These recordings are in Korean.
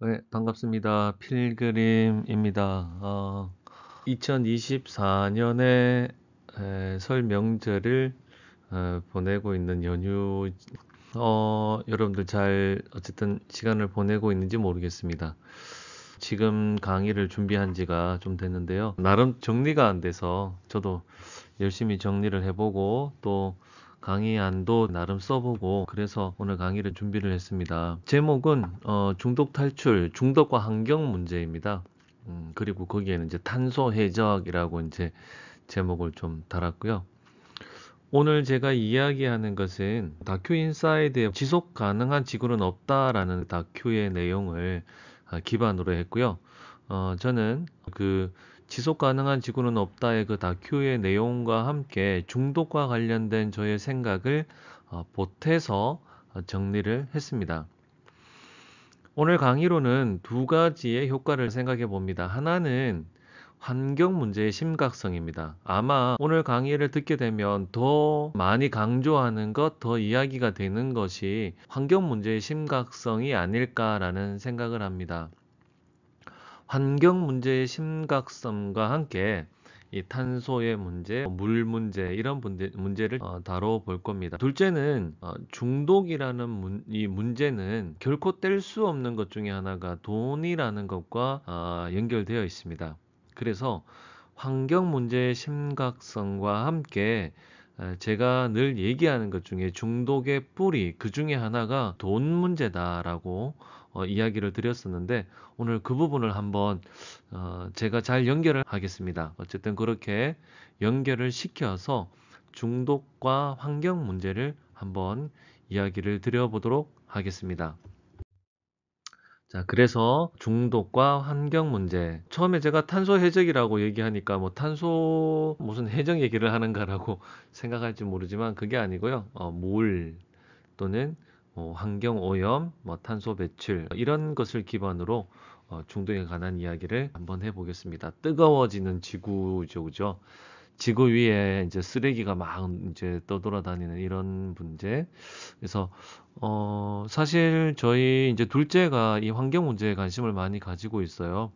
네, 반갑습니다. 필그림입니다. 2024년에 설 명절을 보내고 있는 연휴, 여러분들 잘 어쨌든 시간을 보내고 있는지 모르겠습니다. 지금 강의를 준비한 지가 좀 됐는데요. 나름 정리가 안 돼서 저도 열심히 정리를 해보고 또 강의안도 나름 써보고 그래서 오늘 강의를 준비를 했습니다. 제목은 중독 탈출, 중독과 환경 문제입니다. 그리고 거기에는 이제 탄소 해적이라고 이제 제목을 좀 달았고요. 오늘 제가 이야기하는 것은 다큐 인사이드의 지속 가능한 지구는 없다라는 다큐의 내용을 기반으로 했고요. 저는 그 지속 가능한 지구는 없다의 그 다큐의 내용과 함께 중독과 관련된 저의 생각을 보태서 정리를 했습니다. 오늘 강의로는 두 가지의 효과를 생각해 봅니다. 하나는 환경 문제의 심각성입니다. 아마 오늘 강의를 듣게 되면 더 많이 강조하는 것, 더 이야기가 되는 것이 환경 문제의 심각성이 아닐까라는 생각을 합니다. 환경 문제의 심각성과 함께 이 탄소의 문제, 물 문제 이런 문제를 다뤄볼 겁니다. 둘째는 중독이라는 이 문제는 결코 뗄 수 없는 것 중에 하나가 돈이라는 것과 연결되어 있습니다. 그래서 환경 문제의 심각성과 함께 제가 늘 얘기하는 것 중에 중독의 뿌리 그 중에 하나가 돈 문제다라고 이야기를 드렸었는데 오늘 그 부분을 한번 제가 잘 연결을 하겠습니다. 어쨌든 그렇게 연결을 시켜서 중독과 환경 문제를 한번 이야기를 드려보도록 하겠습니다. 자, 그래서 중독과 환경 문제. 처음에 제가 탄소 해적이라고 얘기하니까 뭐 탄소 무슨 해적 얘기를 하는가라고 생각할지 모르지만 그게 아니고요. 물 또는 환경 오염, 뭐 탄소 배출 이런 것을 기반으로 중독에 관한 이야기를 한번 해보겠습니다. 뜨거워지는 지구죠, 그죠? 지구 위에 이제 쓰레기가 막 이제 떠돌아다니는 이런 문제. 그래서 사실 저희 이제 둘째가 이 환경 문제에 관심을 많이 가지고 있어요.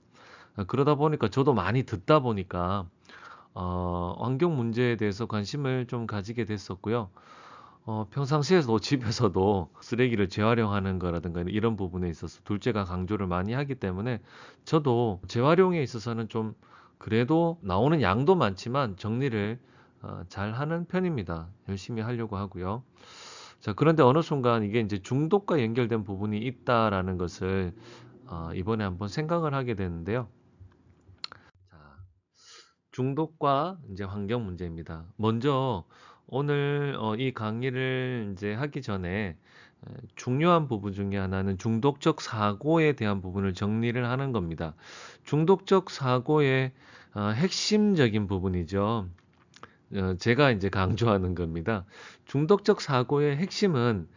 그러다 보니까 저도 많이 듣다 보니까 환경 문제에 대해서 관심을 좀 가지게 됐었고요. 평상시에도 집에서도 쓰레기를 재활용하는 거라든가 이런 부분에 있어서 둘째가 강조를 많이 하기 때문에 저도 재활용에 있어서는 좀 그래도 나오는 양도 많지만 정리를 잘 하는 편입니다. 열심히 하려고 하고요. 자, 그런데 어느 순간 이게 이제 중독과 연결된 부분이 있다라는 것을 이번에 한번 생각을 하게 되는데요. 자, 중독과 이제 환경 문제입니다. 먼저 오늘 이 강의를 이제 하기 전에 중요한 부분 중에 하나는 중독적 사고에 대한 부분을 정리를 하는 겁니다. 중독적 사고의 핵심적인 부분이죠. 제가 이제 강조하는 겁니다. 중독적 사고의 핵심은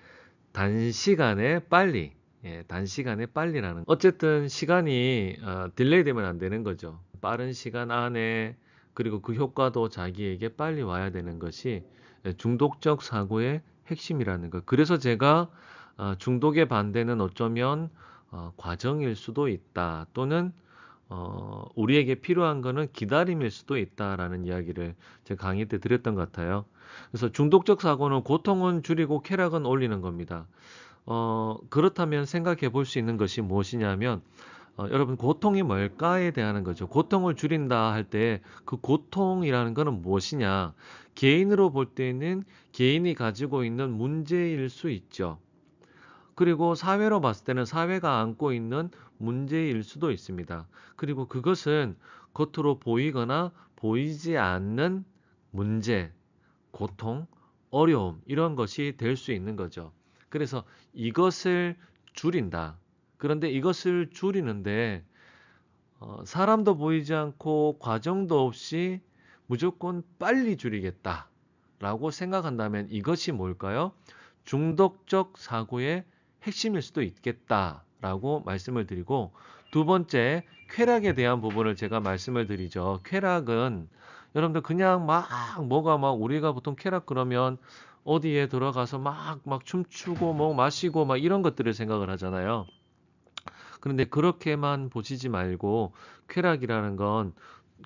단시간에 빨리, 단시간에 빨리라는. 어쨌든 시간이 딜레이 되면 안 되는 거죠. 빠른 시간 안에 그리고 그 효과도 자기에게 빨리 와야 되는 것이 중독적 사고의 핵심이라는 것. 그래서 제가 중독의 반대는 어쩌면 과정일 수도 있다. 또는 우리에게 필요한 거는 기다림일 수도 있다라는 이야기를 제가 강의 때 드렸던 것 같아요. 그래서 중독적 사고는 고통은 줄이고 쾌락은 올리는 겁니다. 그렇다면 생각해 볼 수 있는 것이 무엇이냐면, 여러분, 고통이 뭘까에 대한 거죠. 고통을 줄인다 할 때 그 고통이라는 거는 무엇이냐? 개인으로 볼 때는 개인이 가지고 있는 문제일 수 있죠. 그리고 사회로 봤을 때는 사회가 안고 있는 문제일 수도 있습니다. 그리고 그것은 겉으로 보이거나 보이지 않는 문제, 고통, 어려움, 이런 것이 될 수 있는 거죠. 그래서 이것을 줄인다. 그런데 이것을 줄이는데 사람도 보이지 않고 과정도 없이 무조건 빨리 줄이겠다라고 생각한다면 이것이 뭘까요? 중독적 사고의 핵심일 수도 있겠다라고 말씀을 드리고, 두 번째, 쾌락에 대한 부분을 제가 말씀을 드리죠. 쾌락은 여러분들 그냥 막 뭐가 막 우리가 보통 쾌락 그러면 어디에 들어가서 막 춤추고 뭐 마시고 막 이런 것들을 생각을 하잖아요. 그런데 그렇게만 보시지 말고 쾌락이라는 건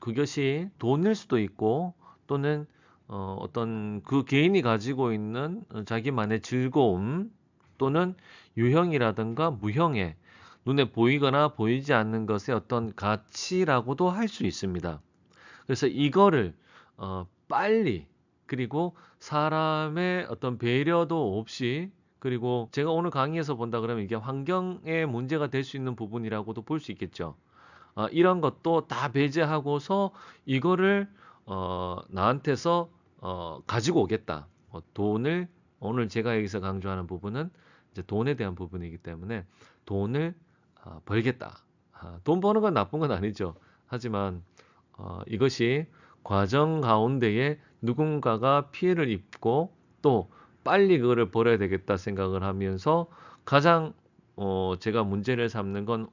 그것이 돈일 수도 있고 또는 어떤 그 개인이 가지고 있는 자기만의 즐거움 또는 유형이라든가 무형의 눈에 보이거나 보이지 않는 것의 어떤 가치라고도 할 수 있습니다. 그래서 이거를 빨리 그리고 사람의 어떤 배려도 없이 그리고 제가 오늘 강의에서 본다 그러면 이게 환경의 문제가 될 수 있는 부분이라고도 볼 수 있겠죠. 이런 것도 다 배제하고서 이거를 나한테서 가지고 오겠다. 돈을 오늘 제가 여기서 강조하는 부분은 이제 돈에 대한 부분이기 때문에 돈을 벌겠다. 돈 버는 건 나쁜 건 아니죠. 하지만 이것이 과정 가운데에 누군가가 피해를 입고 또 빨리 그거를 벌어야 되겠다 생각을 하면서 가장 제가 문제를 삼는 건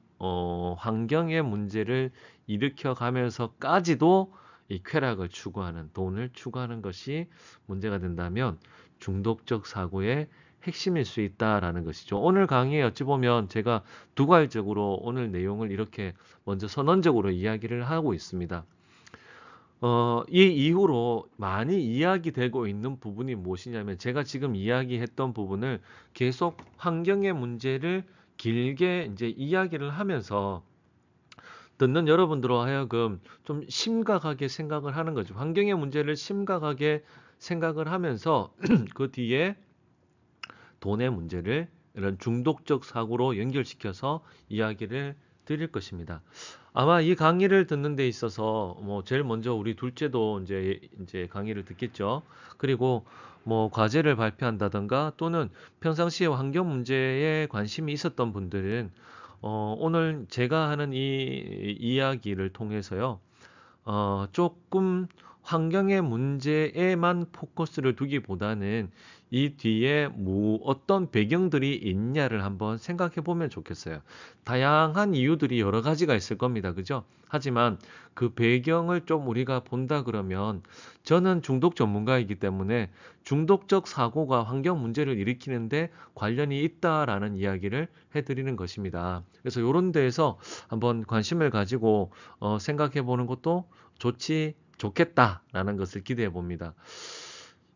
환경의 문제를 일으켜 가면서까지도 이 쾌락을 추구하는 돈을 추구하는 것이 문제가 된다면 중독적 사고의 핵심일 수 있다라는 것이죠. 오늘 강의에 어찌 보면 제가 두괄적으로 오늘 내용을 이렇게 먼저 선언적으로 이야기를 하고 있습니다. 이 이후로 많이 이야기되고 있는 부분이 무엇이냐면 제가 지금 이야기했던 부분을 계속 환경의 문제를 길게 이제 이야기를 하면서 듣는 여러분들로 하여금 좀 심각하게 생각을 하는 거죠. 환경의 문제를 심각하게 생각을 하면서 그 뒤에 돈의 문제를 이런 중독적 사고로 연결시켜서 이야기를 드릴 것입니다. 아마 이 강의를 듣는 데 있어서 뭐 제일 먼저 우리 둘째도 이제 강의를 듣겠죠. 그리고 뭐 과제를 발표한다던가 또는 평상시에 환경 문제에 관심이 있었던 분들은 오늘 제가 하는 이 이야기를 통해서요. 조금 환경의 문제에만 포커스를 두기보다는 이 뒤에 어떤 배경들이 있냐를 한번 생각해 보면 좋겠어요. 다양한 이유들이 여러 가지가 있을 겁니다. 그죠? 하지만 그 배경을 좀 우리가 본다 그러면 저는 중독 전문가이기 때문에 중독적 사고가 환경 문제를 일으키는데 관련이 있다라는 이야기를 해드리는 것입니다. 그래서 이런 데에서 한번 관심을 가지고 생각해 보는 것도 좋겠다라는 것을 기대해 봅니다.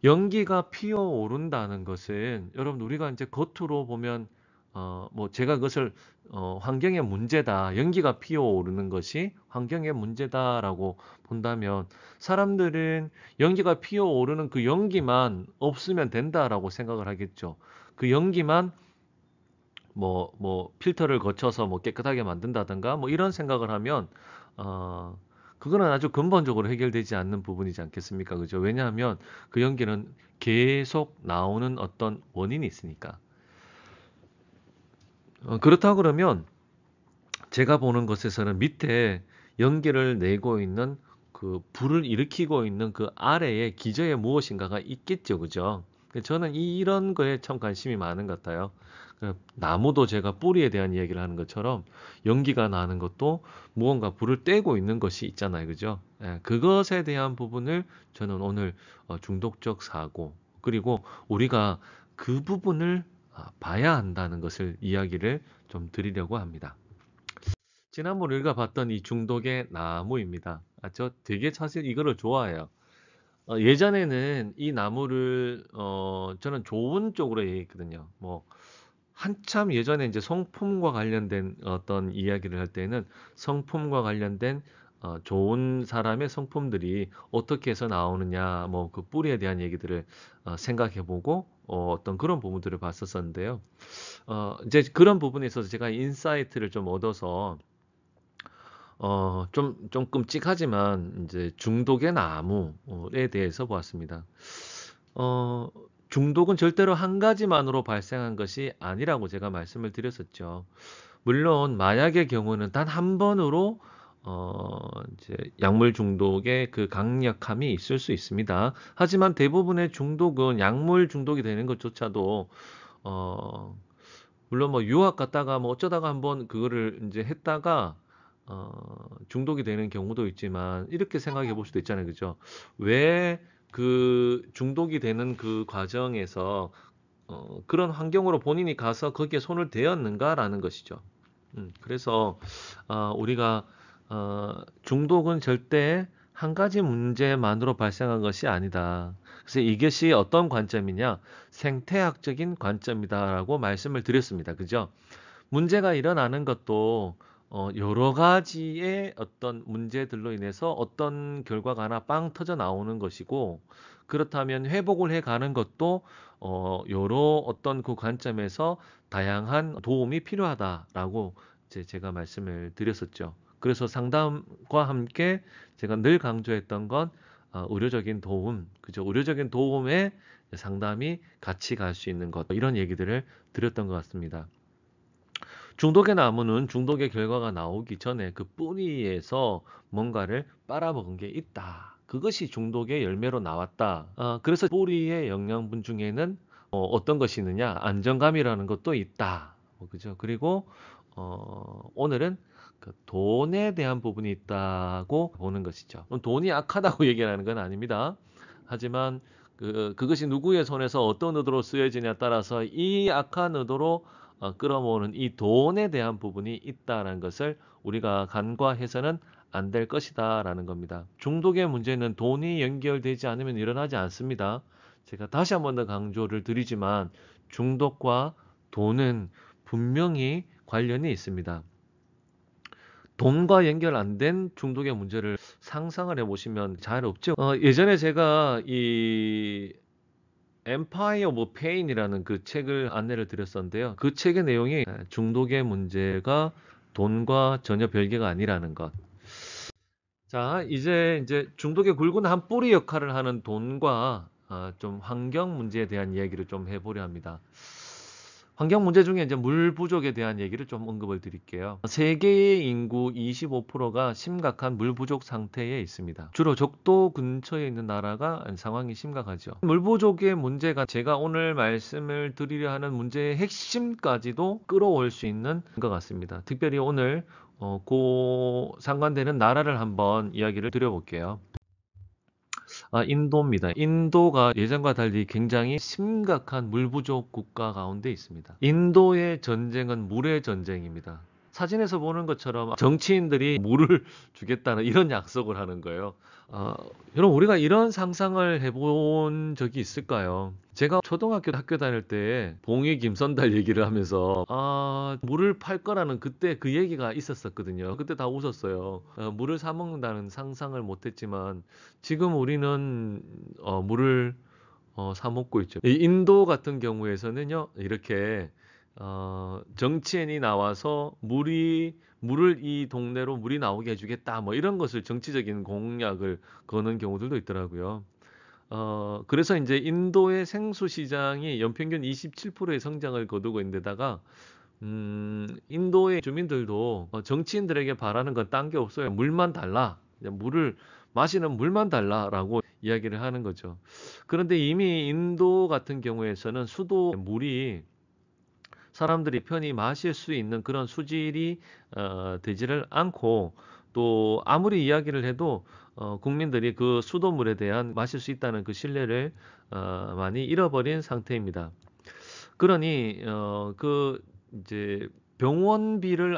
연기가 피어오른다는 것은 여러분 우리가 이제 겉으로 보면 뭐 제가 그것을 환경의 문제다, 연기가 피어오르는 것이 환경의 문제다라고 본다면 사람들은 연기가 피어오르는 그 연기만 없으면 된다라고 생각을 하겠죠. 그 연기만 뭐 필터를 거쳐서 뭐 깨끗하게 만든다든가 뭐 이런 생각을 하면 그거는 아주 근본적으로 해결되지 않는 부분이지 않겠습니까? 그죠? 왜냐하면 그 연기는 계속 나오는 어떤 원인이 있으니까. 그렇다 그러면 제가 보는 것에서는 밑에 연기를 내고 있는 그 불을 일으키고 있는 그 아래에 기저에 무엇인가가 있겠죠. 그죠? 저는 이런 거에 참 관심이 많은 것 같아요. 나무도 제가 뿌리에 대한 이야기를 하는 것처럼 연기가 나는 것도 무언가 불을 떼고 있는 것이 있잖아요. 그죠? 예, 그것에 대한 부분을 저는 오늘 중독적 사고 그리고 우리가 그 부분을 봐야 한다는 것을 이야기를 좀 드리려고 합니다. 지난번 우리가 봤던 이 중독의 나무입니다. 저 되게 사실 이거를 좋아해요. 예전에는 이 나무를 저는 좋은 쪽으로 얘기했거든요. 뭐 한참 예전에 이제 성품과 관련된 어떤 이야기를 할 때는 성품과 관련된 좋은 사람의 성품들이 어떻게 해서 나오느냐, 뭐 그 뿌리에 대한 얘기들을 생각해보고 어떤 그런 부분들을 봤었었는데요. 이제 그런 부분에 있어서 제가 인사이트를 좀 얻어서 좀 끔찍하지만 이제 중독의 나무에 대해서 보았습니다. 어, 중독은 절대로 한 가지만으로 발생한 것이 아니라고 제가 말씀을 드렸었죠. 물론 마약의 경우는 단 한 번으로 이제 약물 중독의 그 강력함이 있을 수 있습니다. 하지만 대부분의 중독은 약물 중독이 되는 것조차도 어, 물론 뭐 유학 갔다가 뭐 어쩌다가 한번 그거를 이제 했다가 중독이 되는 경우도 있지만 이렇게 생각해 볼 수도 있잖아요. 그죠? 왜 그 중독이 되는 그 과정에서 그런 환경으로 본인이 가서 거기에 손을 대었는가라는 것이죠. 그래서 우리가 중독은 절대 한 가지 문제만으로 발생한 것이 아니다. 그래서 이것이 어떤 관점이냐? 생태학적인 관점이다라고 말씀을 드렸습니다. 그죠? 문제가 일어나는 것도 여러 가지의 어떤 문제들로 인해서 어떤 결과가 하나 빵 터져 나오는 것이고, 그렇다면 회복을 해 가는 것도 여러 어떤 그 관점에서 다양한 도움이 필요하다라고 이제 제가 말씀을 드렸었죠. 그래서 상담과 함께 제가 늘 강조했던 건 의료적인 도움, 그죠? 의료적인 도움에 상담이 같이 갈 수 있는 것, 이런 얘기들을 드렸던 것 같습니다. 중독의 나무는 중독의 결과가 나오기 전에 그 뿌리에서 뭔가를 빨아먹은 게 있다. 그것이 중독의 열매로 나왔다. 그래서 뿌리의 영양분 중에는 어떤 것이 있느냐? 안정감이라는 것도 있다. 그죠? 그리고 오늘은 그 돈에 대한 부분이 있다고 보는 것이죠. 돈이 악하다고 얘기하는 건 아닙니다. 하지만 그것이 누구의 손에서 어떤 의도로 쓰여지냐에 따라서 이 악한 의도로 끌어모으는 이 돈에 대한 부분이 있다는 것을 우리가 간과해서는 안 될 것이다라는 겁니다. 중독의 문제는 돈이 연결되지 않으면 일어나지 않습니다. 제가 다시 한 번 더 강조를 드리지만 중독과 돈은 분명히 관련이 있습니다. 돈과 연결 안 된 중독의 문제를 상상을 해보시면 잘 없죠. 예전에 제가 이 Empire of Pain이라는 그 책을 안내를 드렸었는데요. 그 책의 내용이 중독의 문제가 돈과 전혀 별개가 아니라는 것. 자, 이제 중독의 굵은 한 뿌리 역할을 하는 돈과 좀 환경 문제에 대한 이야기를 좀 해보려 합니다. 환경 문제 중에 이제 물 부족에 대한 얘기를 좀 언급을 드릴게요. 세계의 인구 25%가 심각한 물 부족 상태에 있습니다. 주로 적도 근처에 있는 나라가 상황이 심각하죠. 물 부족의 문제가 제가 오늘 말씀을 드리려 하는 문제의 핵심까지도 끌어올 수 있는 것 같습니다. 특별히 오늘 그 상관되는 나라를 한번 이야기를 드려볼게요. 인도입니다. 인도가 예전과 달리 굉장히 심각한 물 부족 국가 가운데 있습니다. 인도의 전쟁은 물의 전쟁입니다. 사진에서 보는 것처럼 정치인들이 물을 주겠다는 이런 약속을 하는 거예요. 여러분, 우리가 이런 상상을 해본 적이 있을까요? 제가 초등학교 학교 다닐 때 봉이 김선달 얘기를 하면서 물을 팔 거라는 그때 그 얘기가 있었었거든요. 그때 다 웃었어요. 물을 사 먹는다는 상상을 못 했지만 지금 우리는 물을 사 먹고 있죠. 이 인도 같은 경우에서는요, 이렇게 정치인이 나와서 물을 이 동네로 물이 나오게 해주겠다, 뭐 이런 것을 정치적인 공약을 거는 경우들도 있더라고요. 그래서 이제 인도의 생수 시장이 연평균 27%의 성장을 거두고 있는데다가 인도의 주민들도 정치인들에게 바라는 건 딴 게 없어요. 물만 달라. 그냥 물을 마시는 물만 달라라고 이야기를 하는 거죠. 그런데 이미 인도 같은 경우에서는 수도 물이 사람들이 편히 마실 수 있는 그런 수질이 되지를 않고, 또 아무리 이야기를 해도 국민들이 그 수돗물에 대한 마실 수 있다는 그 신뢰를 많이 잃어버린 상태입니다. 그러니 그 이제 병원비를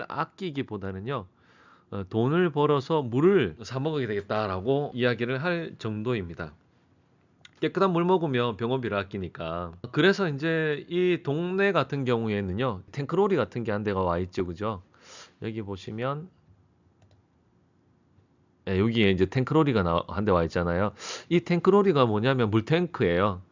아끼기보다는요, 돈을 벌어서 물을 사 먹어야 되겠다라고 이야기를 할 정도입니다. 깨끗한 물 먹으면 병원비를 아끼니까. 그래서 이제 이 동네 같은 경우에는요, 탱크로리 같은 게 한 대가 와 있죠, 그죠? 여기 보시면, 여기에 이제 탱크로리가 한 대 와 있잖아요. 이 탱크로리가 뭐냐면 물탱크예요.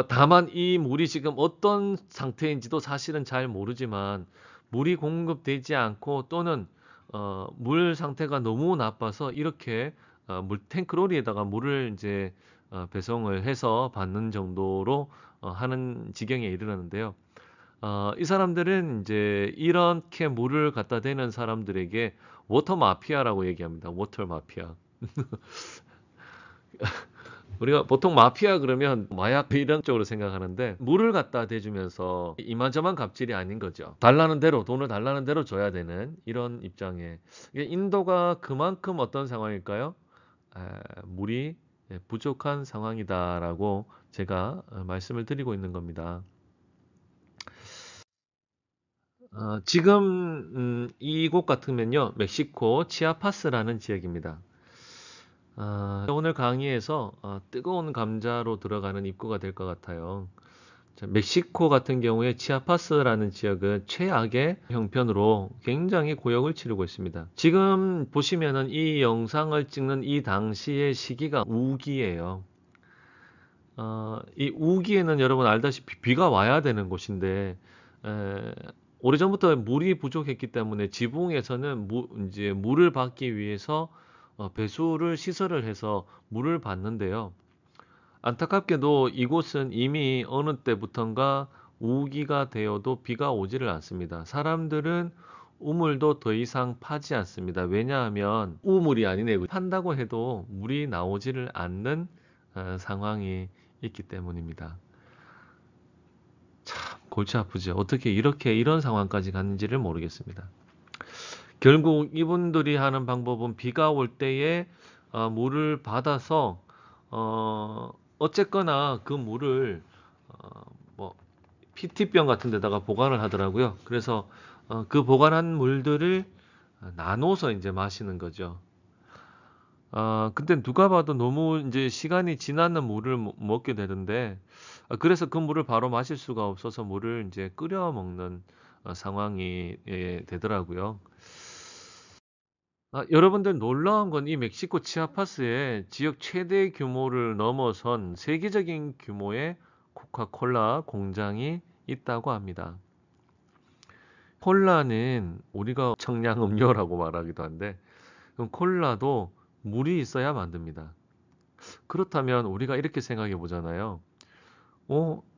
다만 이 물이 지금 어떤 상태인지도 사실은 잘 모르지만, 물이 공급되지 않고 또는 물 상태가 너무 나빠서 이렇게 탱크로리에다가 물을 이제 배송을 해서 받는 정도로 하는 지경에 이르렀는데요. 이 사람들은 이제 이렇게 물을 갖다 대는 사람들에게 워터 마피아라고 얘기합니다. 워터 마피아. 우리가 보통 마피아 그러면 마약 이런 쪽으로 생각하는데, 물을 갖다 대주면서 이만저만 갑질이 아닌 거죠. 달라는 대로, 돈을 달라는 대로 줘야 되는 이런 입장에, 이게 인도가 그만큼 어떤 상황일까요? 물이 부족한 상황이다라고 제가 말씀을 드리고 있는 겁니다. 지금 이곳 같으면요, 멕시코 치아파스라는 지역입니다. 오늘 강의에서 뜨거운 감자로 들어가는 입구가 될 것 같아요. 자, 멕시코 같은 경우에 치아파스라는 지역은 최악의 형편으로 굉장히 고역을 치르고 있습니다. 지금 보시면은 이 영상을 찍는 이 당시의 시기가 우기예요. 이 우기에는 여러분 알다시피 비가 와야 되는 곳인데, 에, 오래전부터 물이 부족했기 때문에 지붕에서는 이제 물을 받기 위해서 배수를 시설을 해서 물을 받는데요. 안타깝게도 이곳은 이미 어느 때부턴가 우기가 되어도 비가 오지를 않습니다. 사람들은 우물도 더 이상 파지 않습니다. 왜냐하면 우물이 아니네. 판다고 해도 물이 나오지를 않는 상황이 있기 때문입니다. 참 골치 아프죠. 어떻게 이렇게 이런 상황까지 갔는지를 모르겠습니다. 결국 이분들이 하는 방법은 비가 올 때에 물을 받아서 어쨌거나 그 물을 뭐 PT병 같은 데다가 보관을 하더라고요. 그래서 그 보관한 물들을 나눠서 이제 마시는 거죠. 근데 누가 봐도 너무 이제 시간이 지나는 물을 먹게 되는데, 그래서 그 물을 바로 마실 수가 없어서 물을 이제 끓여 먹는 상황이 되더라고요. 여러분들 놀라운 건 이 멕시코 치아파스에 지역 최대 규모를 넘어선 세계적인 규모의 코카콜라 공장이 있다고 합니다. 콜라는 우리가 청량 음료라고 말하기도 한데, 그럼 콜라도 물이 있어야 만듭니다. 그렇다면 우리가 이렇게 생각해 보잖아요.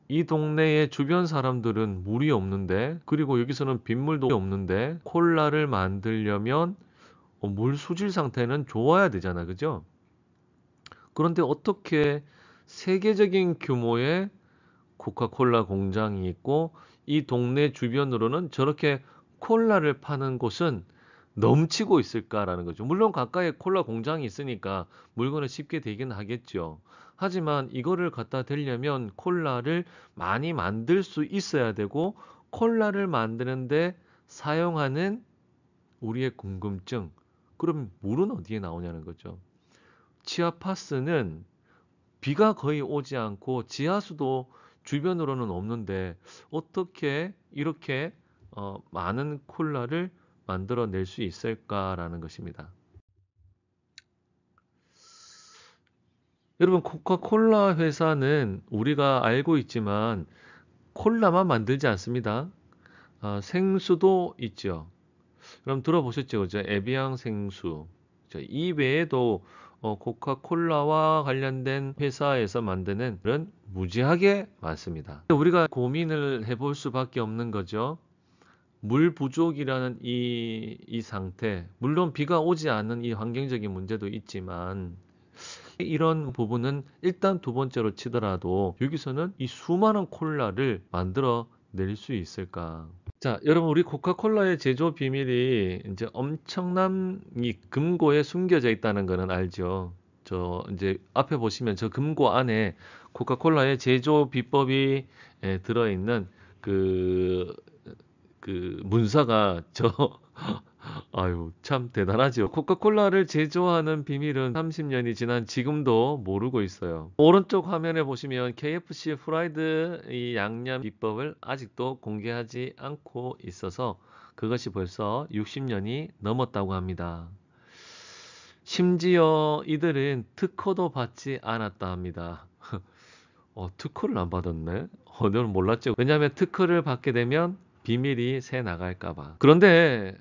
이 동네의 주변 사람들은 물이 없는데, 그리고 여기서는 빗물도 없는데, 콜라를 만들려면 물 수질 상태는 좋아야 되잖아, 그죠? 그런데 어떻게 세계적인 규모의 코카콜라 공장이 있고, 이 동네 주변으로는 저렇게 콜라를 파는 곳은 넘치고 있을까라는 거죠. 물론 가까이에 콜라 공장이 있으니까 물건을 쉽게 되긴 하겠죠. 하지만 이거를 갖다 대려면 콜라를 많이 만들 수 있어야 되고, 콜라를 만드는데 사용하는 우리의 궁금증. 그럼 물은 어디에 나오냐는 거죠. 치아파스는 비가 거의 오지 않고 지하수도 주변으로는 없는데 어떻게 이렇게 많은 콜라를 만들어낼 수 있을까라는 것입니다. 여러분, 코카콜라 회사는 우리가 알고 있지만 콜라만 만들지 않습니다. 생수도 있죠. 그럼 들어보셨죠? 그죠? 에비앙 생수. 이 외에도 코카콜라와 관련된 회사에서 만드는 그런 무지하게 많습니다. 우리가 고민을 해볼 수밖에 없는 거죠. 물 부족이라는 이 상태, 물론 비가 오지 않는 이 환경적인 문제도 있지만, 이런 부분은 일단 두 번째로 치더라도 여기서는 이 수많은 콜라를 만들어 낼 수 있을까? 자, 여러분, 우리 코카콜라의 제조 비밀이 이제 엄청난 이 금고에 숨겨져 있다는 거는 알죠? 이제 앞에 보시면 저 금고 안에 코카콜라의 제조 비법이 들어있는 그, 그 문서가 아유, 참 대단하죠. 코카콜라를 제조하는 비밀은 30년이 지난 지금도 모르고 있어요. 오른쪽 화면에 보시면 KFC 프라이드 이 양념 비법을 아직도 공개하지 않고 있어서 그것이 벌써 60년이 넘었다고 합니다. 심지어 이들은 특허도 받지 않았다 합니다. 특허를 안 받았네? 저는 몰랐죠. 왜냐하면 특허를 받게 되면 비밀이 새 나갈까 봐. 그런데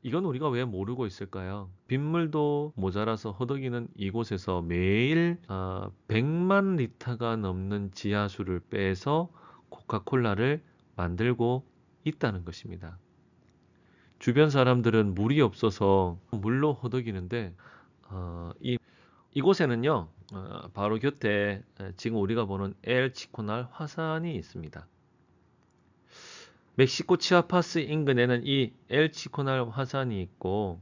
이건 우리가 왜 모르고 있을까요? 빗물도 모자라서 허덕이는 이곳에서 매일 100만 리터가 넘는 지하수를 빼서 코카콜라를 만들고 있다는 것입니다. 주변 사람들은 물이 없어서 물로 허덕이는데 이곳에는요, 바로 곁에 지금 우리가 보는 엘 치코날 화산이 있습니다. 멕시코 치아파스 인근에는 이 엘 치코날 화산이 있고,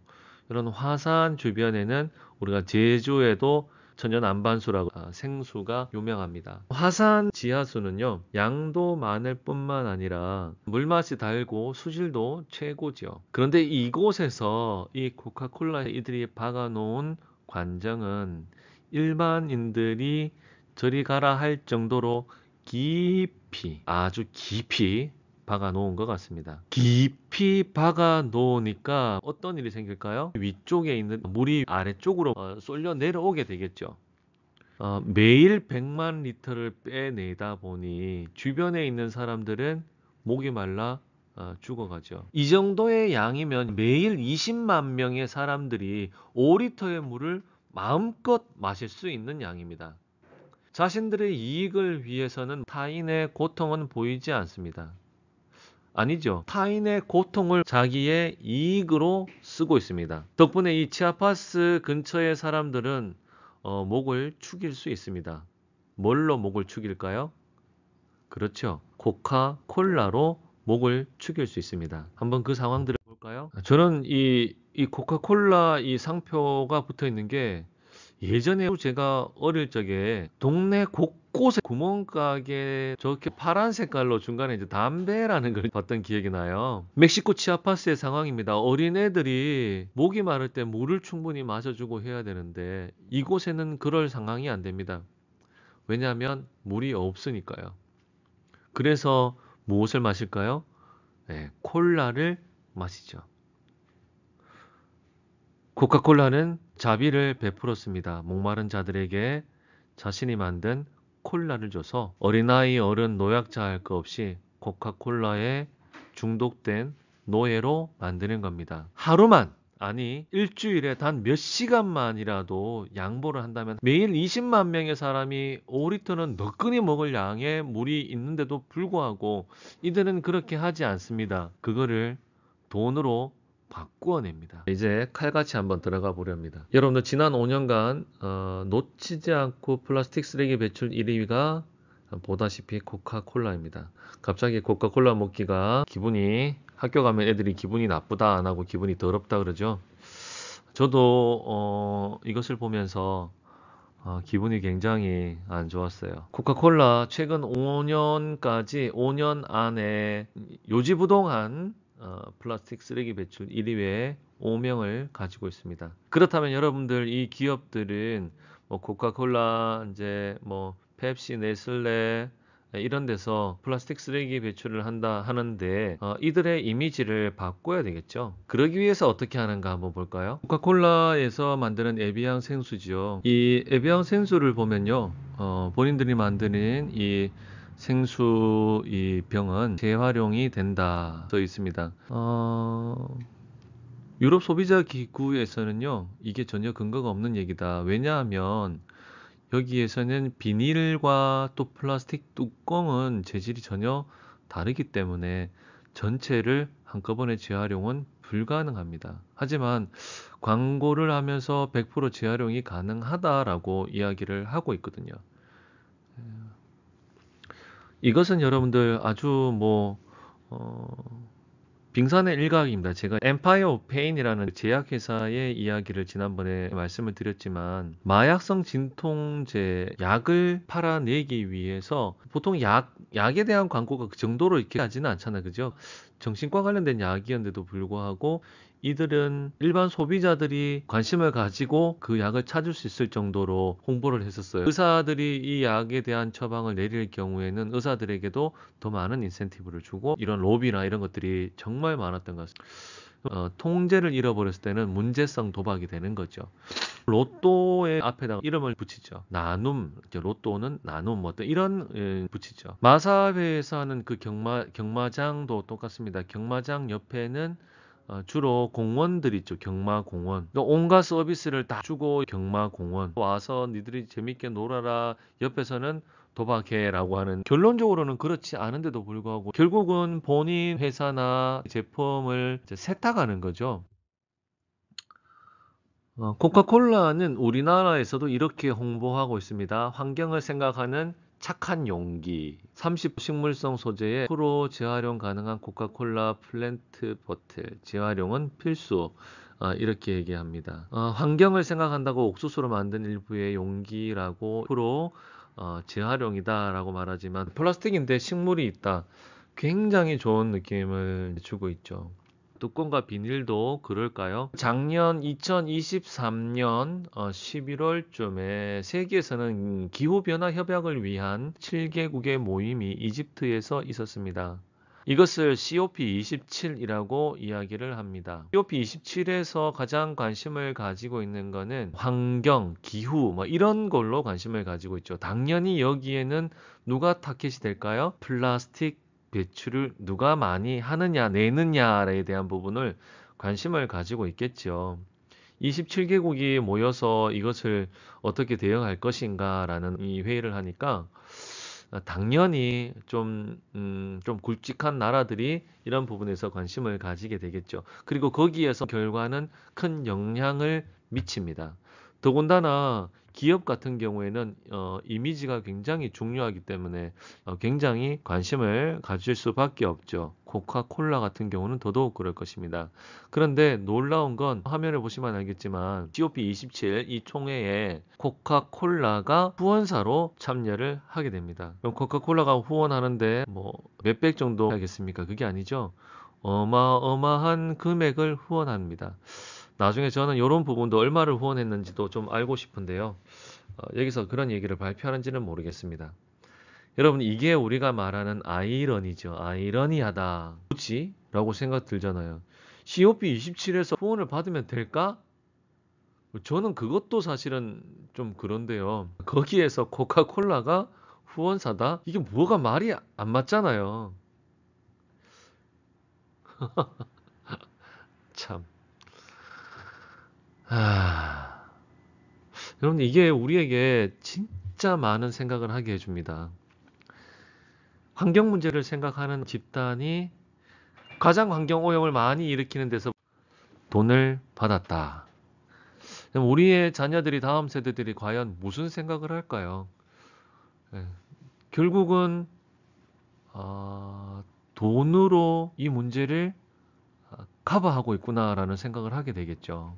이런 화산 주변에는 우리가 제주에도 천연 안반수라고 생수가 유명합니다. 화산 지하수는요, 양도 많을 뿐만 아니라 물맛이 달고 수질도 최고죠. 그런데 이곳에서 이 코카콜라에 이들이 박아놓은 관정은 일반인들이 저리 가라 할 정도로 깊이, 아주 깊이 박아 놓은 것 같습니다. 깊이 박아 놓으니까 어떤 일이 생길까요? 위쪽에 있는 물이 아래쪽으로 쏠려 내려오게 되겠죠. 매일 100만 리터를 빼내다 보니 주변에 있는 사람들은 목이 말라 죽어가죠. 이 정도의 양이면 매일 20만 명의 사람들이 5리터의 물을 마음껏 마실 수 있는 양입니다. 자신들의 이익을 위해서는 타인의 고통은 보이지 않습니다. 아니죠. 타인의 고통을 자기의 이익으로 쓰고 있습니다. 덕분에 이 치아파스 근처의 사람들은 목을 축일 수 있습니다. 뭘로 목을 축일까요? 그렇죠. 코카콜라로 목을 축일 수 있습니다. 한번 그 상황들을 볼까요? 저는 이 코카콜라 이 상표가 붙어 있는 게 예전에 제가 어릴 적에 동네 곳곳에 구멍가게 저렇게 파란 색깔로 중간에 이제 담배라는 걸 봤던 기억이 나요. 멕시코 치아파스의 상황입니다. 어린애들이 목이 마를 때 물을 충분히 마셔주고 해야 되는데 이곳에는 그럴 상황이 안 됩니다. 왜냐하면 물이 없으니까요. 그래서 무엇을 마실까요? 네, 콜라를 마시죠. 코카콜라는 자비를 베풀었습니다. 목마른 자들에게 자신이 만든 콜라를 줘서 어린아이, 어른, 노약자 할 것 없이 코카콜라에 중독된 노예로 만드는 겁니다. 하루만, 아니 일주일에 단 몇 시간만이라도 양보를 한다면 매일 20만 명의 사람이 5리터는 너끈히 먹을 양의 물이 있는데도 불구하고 이들은 그렇게 하지 않습니다. 그거를 돈으로 바꾸어냅니다. 이제 칼같이 한번 들어가 보렵니다. 여러분들 지난 5년간 놓치지 않고 플라스틱 쓰레기 배출 1위가 보다시피 코카콜라입니다. 갑자기 코카콜라 먹기가 기분이, 학교 가면 애들이 기분이 나쁘다 안 하고 기분이 더럽다 그러죠. 저도 이것을 보면서 기분이 굉장히 안 좋았어요. 코카콜라 최근 5년까지 5년 안에 요지부동한 플라스틱 쓰레기 배출 1위의 오명을 가지고 있습니다. 그렇다면 여러분들 이 기업들은 뭐 코카콜라, 이제 뭐 펩시, 네슬레 이런 데서 플라스틱 쓰레기 배출을 한다 하는데 이들의 이미지를 바꿔야 되겠죠. 그러기 위해서 어떻게 하는가 한번 볼까요? 코카콜라에서 만드는 에비앙 생수지요. 이 에비앙 생수를 보면요, 본인들이 만드는 이 생수 이 병은 재활용이 된다 써 있습니다. 유럽 소비자 기구에서는요, 이게 전혀 근거가 없는 얘기다. 왜냐하면 여기에서는 비닐과 또 플라스틱 뚜껑은 재질이 전혀 다르기 때문에 전체를 한꺼번에 재활용은 불가능합니다. 하지만 광고를 하면서 100% 재활용이 가능하다라고 이야기를 하고 있거든요. 이것은 여러분들 아주 뭐 빙산의 일각입니다. 제가 엠파이어 오브 페인이라는 제약회사의 이야기를 지난번에 말씀을 드렸지만, 마약성 진통제 약을 팔아내기 위해서 보통 약에 대한 광고가 그 정도로 이렇게 하지는 않잖아요. 그죠? 정신과 관련된 약이었는데도 불구하고 이들은 일반 소비자들이 관심을 가지고 그 약을 찾을 수 있을 정도로 홍보를 했었어요. 의사들이 이 약에 대한 처방을 내릴 경우에는 의사들에게도 더 많은 인센티브를 주고 이런 로비나 이런 것들이 정말 많았던 것 같습니다. 통제를 잃어버렸을 때는 문제성 도박이 되는 거죠. 로또의 앞에다가 이름을 붙이죠. 나눔, 로또는 나눔, 뭐 이런 붙이죠. 마사회에서 하는 그 경마장도 똑같습니다. 경마장 옆에는 주로 공원들이 있죠. 경마공원. 그러니까 온갖 서비스를 다 주고 경마공원 와서 니들이 재밌게 놀아라. 옆에서는 도박해라고 하는, 결론적으로는 그렇지 않은데도 불구하고 결국은 본인 회사나 제품을 이제 세탁하는 거죠. 코카콜라는 우리나라에서도 이렇게 홍보하고 있습니다. 환경을 생각하는 착한 용기, 30 식물성 소재의 프로 재활용 가능한 코카콜라 플랜트 보틀, 재활용은 필수. 이렇게 얘기합니다. 환경을 생각한다고 옥수수로 만든 일부의 용기라고 프로 재활용이다라고 말하지만 플라스틱인데 식물이 있다. 굉장히 좋은 느낌을 주고 있죠. 뚜껑과 비닐도 그럴까요? 작년 2023년 11월쯤에 세계에서는 기후변화 협약을 위한 7개국의 모임이 이집트에서 있었습니다. 이것을 COP27이라고 이야기를 합니다. COP27에서 가장 관심을 가지고 있는 것은 환경, 기후 뭐 이런 걸로 관심을 가지고 있죠. 당연히 여기에는 누가 타겟이 될까요? 플라스틱 배출을 누가 많이 하느냐, 내느냐에 대한 부분을 관심을 가지고 있겠죠. 27개국이 모여서 이것을 어떻게 대응할 것인가라는 이 회의를 하니까 당연히 좀 굵직한 나라들이 이런 부분에서 관심을 가지게 되겠죠. 그리고 거기에서 결과는 큰 영향을 미칩니다. 더군다나 기업 같은 경우에는 이미지가 굉장히 중요하기 때문에 굉장히 관심을 가질 수밖에 없죠. 코카콜라 같은 경우는 더더욱 그럴 것입니다. 그런데 놀라운 건 화면을 보시면 알겠지만 COP27 이 총회에 코카콜라가 후원사로 참여를 하게 됩니다. 그럼 코카콜라가 후원하는데 뭐 몇백 정도 하겠습니까? 그게 아니죠. 어마어마한 금액을 후원합니다. 나중에 저는 이런 부분도 얼마를 후원했는지도 좀 알고 싶은데요. 여기서 그런 얘기를 발표하는지는 모르겠습니다. 여러분, 이게 우리가 말하는 아이러니죠. 아이러니하다. 뭐지? 라고 생각 들잖아요. COP27에서 후원을 받으면 될까? 저는 그것도 사실은 좀 그런데요. 거기에서 코카콜라가 후원사다? 이게 뭐가 말이 안 맞잖아요. 참. 여러분, 이게 우리에게 진짜 많은 생각을 하게 해줍니다. 환경 문제를 생각하는 집단이 가장 환경 오염을 많이 일으키는 데서 돈을 받았다. 그럼 우리의 자녀들이 다음 세대들이 과연 무슨 생각을 할까요? 결국은 돈으로 이 문제를 커버하고 있구나라는 생각을 하게 되겠죠.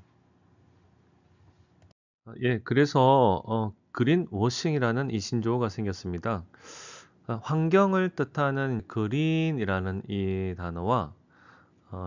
그래서 그린 워싱이라는 이 신조어가 생겼습니다. 환경을 뜻하는 그린이라는 이 단어와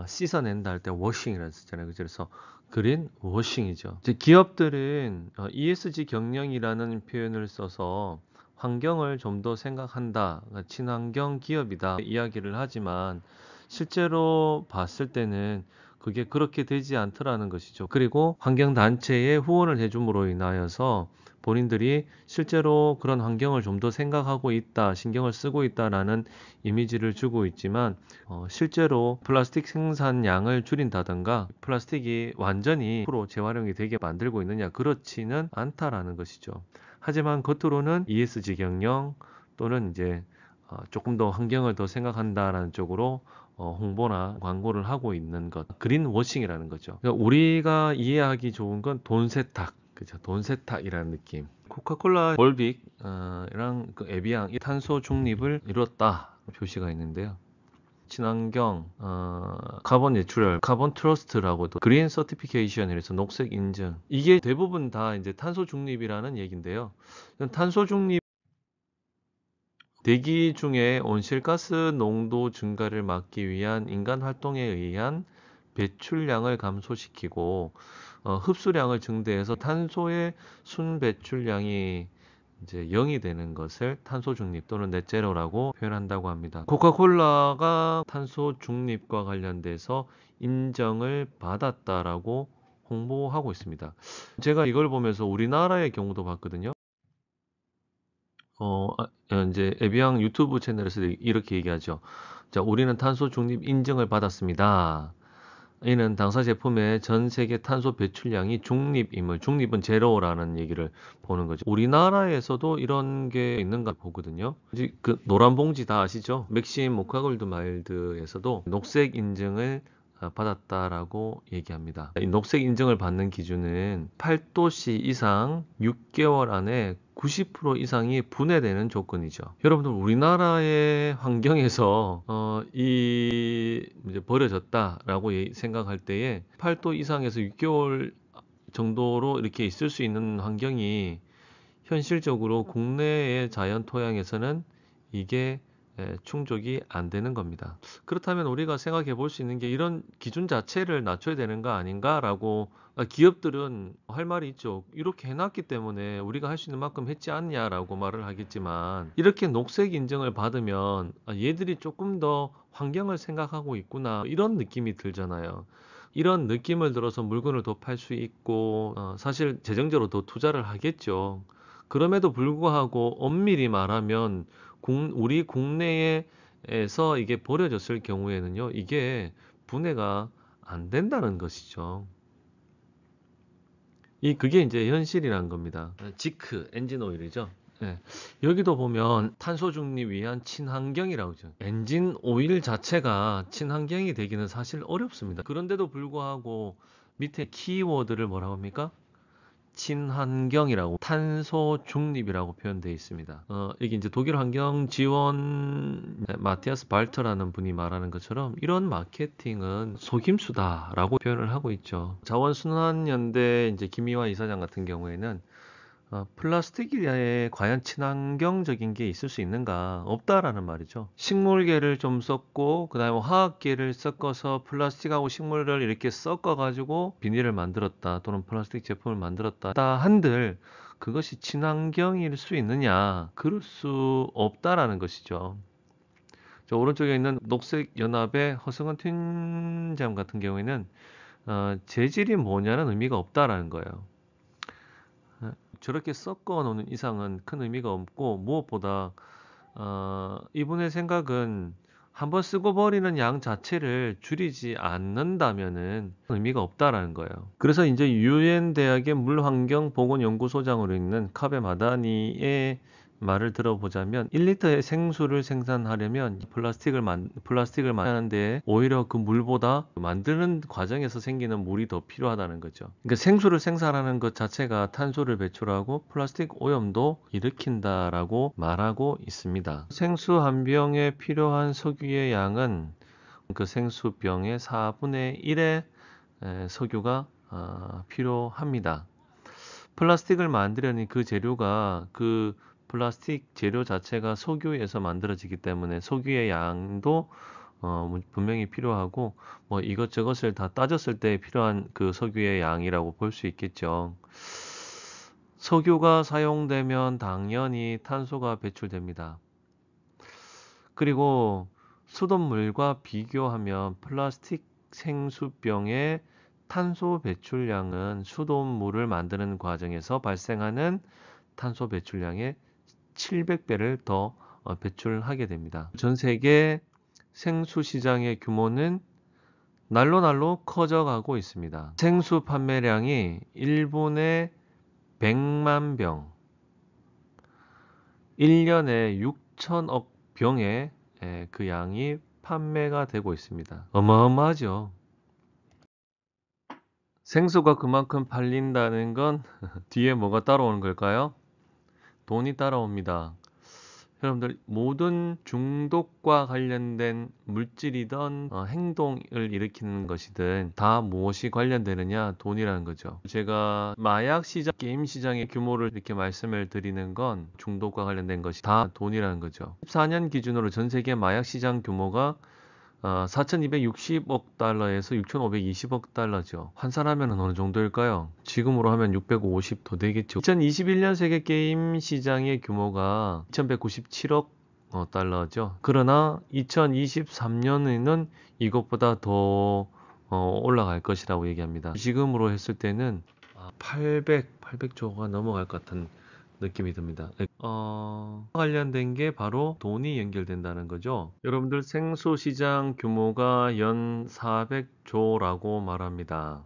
씻어낸다 할 때 워싱이라고 쓰잖아요. 그래서 그린 워싱이죠. 이제 기업들은 ESG 경영이라는 표현을 써서 환경을 좀 더 생각한다, 친환경 기업이다 이야기를 하지만 실제로 봤을 때는 그게 그렇게 되지 않더라는 것이죠. 그리고 환경단체에 후원을 해줌으로 인하여서 본인들이 실제로 그런 환경을 좀 더 생각하고 있다, 신경을 쓰고 있다라는 이미지를 주고 있지만 실제로 플라스틱 생산량을 줄인다든가 플라스틱이 완전히 프로 재활용이 되게 만들고 있느냐, 그렇지는 않다라는 것이죠. 하지만 겉으로는 ESG 경영 또는 이제 조금 더 환경을 더 생각한다라는 쪽으로 홍보나 광고를 하고 있는 것, 그린 워싱이라는 거죠. 그러니까 우리가 이해하기 좋은 건 돈 세탁, 그죠? 돈 세탁이라는 느낌. 코카콜라 볼빅이랑 그 에비앙 이 탄소 중립을 이뤘다 표시가 있는데요. 친환경, 카본 내추럴, 카본 트러스트라고도 그린 서티피케이션이라서 녹색 인증. 이게 대부분 다 이제 탄소 중립이라는 얘기인데요. 탄소 중립 대기 중에 온실가스 농도 증가를 막기 위한 인간 활동에 의한 배출량을 감소시키고 흡수량을 증대해서 탄소의 순배출량이 이제 0이 되는 것을 탄소 중립 또는 넷제로라고 표현한다고 합니다. 코카콜라가 탄소 중립과 관련돼서 인정을 받았다라고 홍보하고 있습니다. 제가 이걸 보면서 우리나라의 경우도 봤거든요. 이제 에비앙 유튜브 채널에서 이렇게 얘기하죠. 자, 우리는 탄소 중립 인증을 받았습니다. 이는 당사 제품의 전 세계 탄소 배출량이 중립임을, 중립은 제로라는 얘기를 보는 거죠. 우리나라에서도 이런 게 있는가 보거든요. 그 노란 봉지 다 아시죠? 맥심 모카골드 마일드에서도 녹색 인증을 받았다라고 얘기합니다. 이 녹색 인증을 받는 기준은 8도씨 이상 6개월 안에 90% 이상이 분해되는 조건이죠. 여러분들 우리나라의 환경에서 이제 버려졌다라고 생각할 때에 8도 이상에서 6개월 정도로 이렇게 있을 수 있는 환경이 현실적으로 국내의 자연 토양에서는 이게 충족이 안 되는 겁니다. 그렇다면 우리가 생각해 볼 수 있는 게 이런 기준 자체를 낮춰야 되는 거 아닌가라고 기업들은 할 말이 있죠. 이렇게 해놨기 때문에 우리가 할 수 있는 만큼 했지 않냐라고 말을 하겠지만 이렇게 녹색 인증을 받으면 얘들이 조금 더 환경을 생각하고 있구나 이런 느낌이 들잖아요. 이런 느낌을 들어서 물건을 더 팔 수 있고 사실 재정적으로 더 투자를 하겠죠. 그럼에도 불구하고 엄밀히 말하면 우리 국내에서 이게 버려졌을 경우에는요, 이게 분해가 안 된다는 것이죠. 그게 이제 현실이란 겁니다. 지크, 엔진 오일이죠. 네. 여기도 보면 탄소 중립 위한 친환경이라고 하죠. 엔진 오일 자체가 친환경이 되기는 사실 어렵습니다. 그런데도 불구하고 밑에 키워드를 뭐라고 합니까? 친환경이라고 탄소 중립이라고 표현되어 있습니다. 이게 이제 독일 환경 지원 마티아스 발터라는 분이 말하는 것처럼 이런 마케팅은 속임수다라고 표현을 하고 있죠. 자원순환연대 이제 김희화 이사장 같은 경우에는 플라스틱에 과연 친환경적인 게 있을 수 있는가? 없다라는 말이죠. 식물계를 좀 썼고, 그 다음에 화학계를 섞어서 플라스틱하고 식물을 이렇게 섞어가지고 비닐을 만들었다. 또는 플라스틱 제품을 만들었다. 한들 그것이 친환경일 수 있느냐? 그럴 수 없다라는 것이죠. 저 오른쪽에 있는 녹색연합의 허승원 팀장 같은 경우에는 재질이 뭐냐는 의미가 없다라는 거예요. 저렇게 섞어 놓는 이상은 큰 의미가 없고 무엇보다 이분의 생각은 한번 쓰고 버리는 양 자체를 줄이지 않는다면은 의미가 없다라는 거예요. 그래서 이제 유엔 대학의 물환경보건연구소장으로 있는 카베 마다니의 말을 들어보자면 1리터의 생수를 생산하려면 플라스틱을 만드는데 오히려 그 물보다 만드는 과정에서 생기는 물이 더 필요하다는 거죠. 그러니까 생수를 생산하는 것 자체가 탄소를 배출하고 플라스틱 오염도 일으킨다라고 말하고 있습니다. 생수 한 병에 필요한 석유의 양은 그 생수병의 4분의 1의 석유가 필요합니다. 플라스틱을 만들려니 그 재료가 그 플라스틱 재료 자체가 석유에서 만들어지기 때문에 석유의 양도 분명히 필요하고 뭐 이것저것을 다 따졌을 때 필요한 그 석유의 양이라고 볼 수 있겠죠. 석유가 사용되면 당연히 탄소가 배출됩니다. 그리고 수돗물과 비교하면 플라스틱 생수병의 탄소 배출량은 수돗물을 만드는 과정에서 발생하는 탄소 배출량의 700배를 더 배출하게 됩니다. 전 세계 생수 시장의 규모는 날로 커져가고 있습니다. 생수 판매량이 1분에 100만 병, 1년에 6천억 병의 그 양이 판매가 되고 있습니다. 어마어마하죠. 생수가 그만큼 팔린다는 건 뒤에 뭐가 따라오는 걸까요? 돈이 따라옵니다. 여러분들 모든 중독과 관련된 물질이든 행동을 일으키는 것이든 다 무엇이 관련되느냐? 돈이라는 거죠. 제가 마약 시장, 게임 시장의 규모를 이렇게 말씀을 드리는 건 중독과 관련된 것이 다 돈이라는 거죠. 14년 기준으로 전 세계 마약 시장 규모가 4,260억 달러에서 6,520억 달러죠. 환산하면 어느 정도일까요? 지금으로 하면 650도 되겠죠. 2021년 세계 게임 시장의 규모가 2,197억 달러죠. 그러나 2023년에는 이것보다 더 올라갈 것이라고 얘기합니다. 지금으로 했을 때는 800조가 넘어갈 것 같은 느낌이 듭니다. 관련된 게 바로 돈이 연결된다는 거죠. 여러분들 생수 시장 규모가 연 400조라고 말합니다.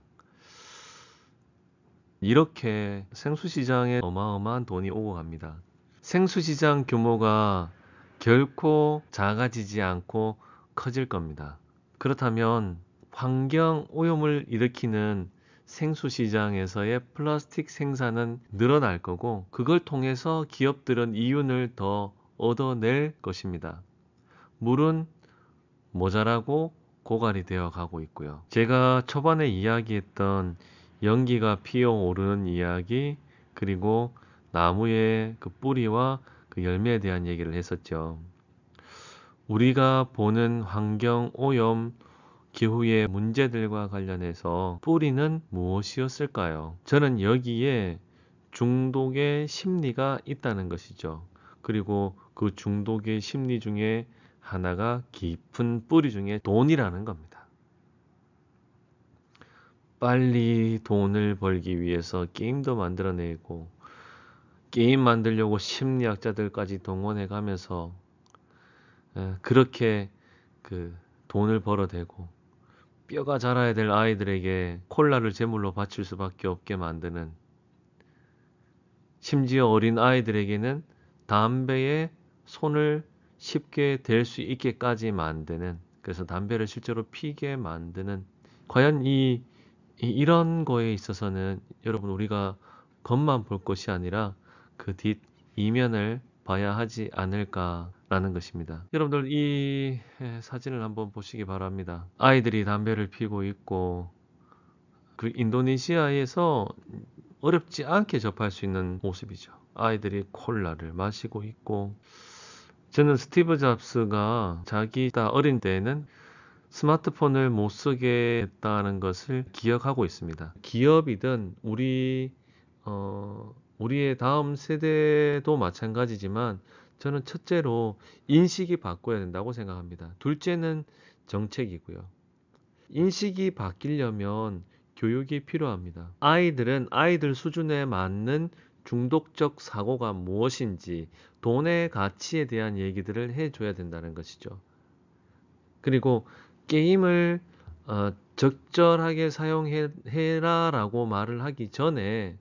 이렇게 생수 시장에 어마어마한 돈이 오고 갑니다. 생수 시장 규모가 결코 작아지지 않고 커질 겁니다. 그렇다면 환경 오염을 일으키는 생수 시장에서의 플라스틱 생산은 늘어날 거고, 그걸 통해서 기업들은 이윤을 더 얻어낼 것입니다. 물은 모자라고 고갈이 되어 가고 있고요. 제가 초반에 이야기했던 연기가 피어오르는 이야기, 그리고 나무의 그 뿌리와 그 열매에 대한 얘기를 했었죠. 우리가 보는 환경 오염, 기후의 문제들과 관련해서 뿌리는 무엇이었을까요? 저는 여기에 중독의 심리가 있다는 것이죠. 그리고 그 중독의 심리 중에 하나가 깊은 뿌리 중에 돈이라는 겁니다. 빨리 돈을 벌기 위해서 게임도 만들어내고, 게임 만들려고 심리학자들까지 동원해 가면서 그렇게 그 돈을 벌어대고, 뼈가 자라야 될 아이들에게 콜라를 제물로 바칠 수밖에 없게 만드는, 심지어 어린 아이들에게는 담배에 손을 쉽게 댈 수 있게까지 만드는, 그래서 담배를 실제로 피게 만드는, 과연 이런 거에 있어서는 여러분, 우리가 겉만 볼 것이 아니라 그 뒷 이면을 봐야 하지 않을까라는 것입니다. 여러분들 이 사진을 한번 보시기 바랍니다. 아이들이 담배를 피우고 있고, 그 인도네시아에서 어렵지 않게 접할 수 있는 모습이죠. 아이들이 콜라를 마시고 있고, 저는 스티브 잡스가 자기 어린 때에는 스마트폰을 못 쓰게 했다는 것을 기억하고 있습니다. 기업이든 우리의 다음 세대도 마찬가지지만, 저는 첫째로 인식이 바꿔야 된다고 생각합니다. 둘째는 정책이고요. 인식이 바뀌려면 교육이 필요합니다. 아이들은 아이들 수준에 맞는 중독적 사고가 무엇인지, 돈의 가치에 대한 얘기들을 해줘야 된다는 것이죠. 그리고 게임을 적절하게 사용해라 라고 말을 하기 전에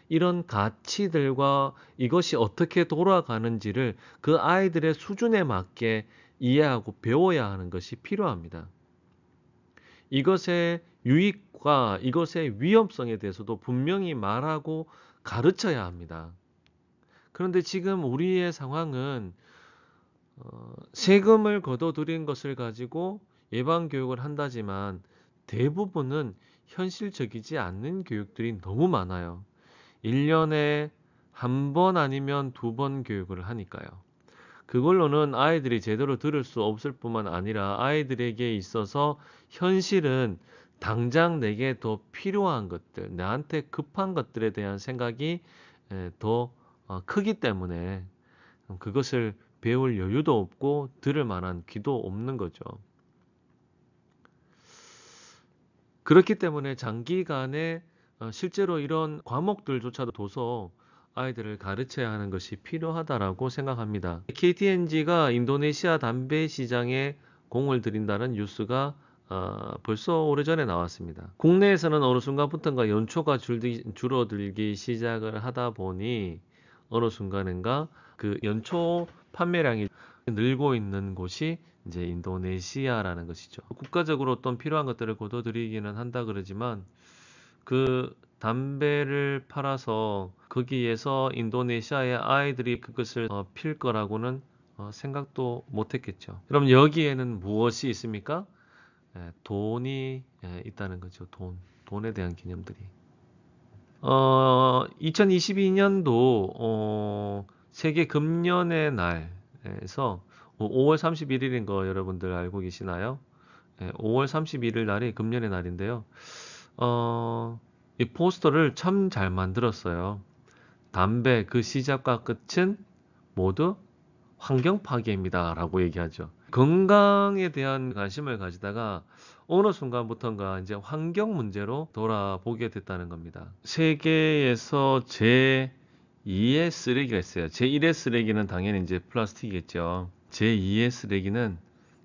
이런 가치들과 이것이 어떻게 돌아가는지를 그 아이들의 수준에 맞게 이해하고 배워야 하는 것이 필요합니다. 이것의 유익과 이것의 위험성에 대해서도 분명히 말하고 가르쳐야 합니다. 그런데 지금 우리의 상황은 세금을 걷어들인 것을 가지고 예방교육을 한다지만, 대부분은 현실적이지 않는 교육들이 너무 많아요. 1년에 한 번 아니면 2번 교육을 하니까요. 그걸로는 아이들이 제대로 들을 수 없을 뿐만 아니라, 아이들에게 있어서 현실은 당장 내게 더 필요한 것들, 나한테 급한 것들에 대한 생각이 더 크기 때문에 그것을 배울 여유도 없고 들을 만한 귀도 없는 거죠. 그렇기 때문에 장기간에 실제로 이런 과목들조차도 둬서 아이들을 가르쳐야 하는 것이 필요하다라고 생각합니다. KTNG가 인도네시아 담배 시장에 공을 들인다는 뉴스가 벌써 오래전에 나왔습니다. 국내에서는 어느 순간부터인가 연초가 줄어들기 시작을 하다 보니, 어느 순간인가 그 연초 판매량이 늘고 있는 곳이 이제 인도네시아라는 것이죠. 국가적으로 어떤 필요한 것들을 거둬들이기는 한다 그러지만, 그 담배를 팔아서 거기에서 인도네시아의 아이들이 그것을 필 거라고는 생각도 못했겠죠. 그럼 여기에는 무엇이 있습니까? 돈이 있다는 거죠. 돈에 대한 개념들이. 2022년도 세계 금연의 날에서 5월 31일인 거 여러분들 알고 계시나요? 5월 31일 날이 금연의 날인데요. 이 포스터를 참 잘 만들었어요. 담배 그 시작과 끝은 모두 환경 파괴입니다 라고 얘기하죠. 건강에 대한 관심을 가지다가 어느 순간부터인가 이제 환경 문제로 돌아보게 됐다는 겁니다. 세계에서 제2의 쓰레기가 있어요. 제1의 쓰레기는 당연히 이제 플라스틱이겠죠. 제2의 쓰레기는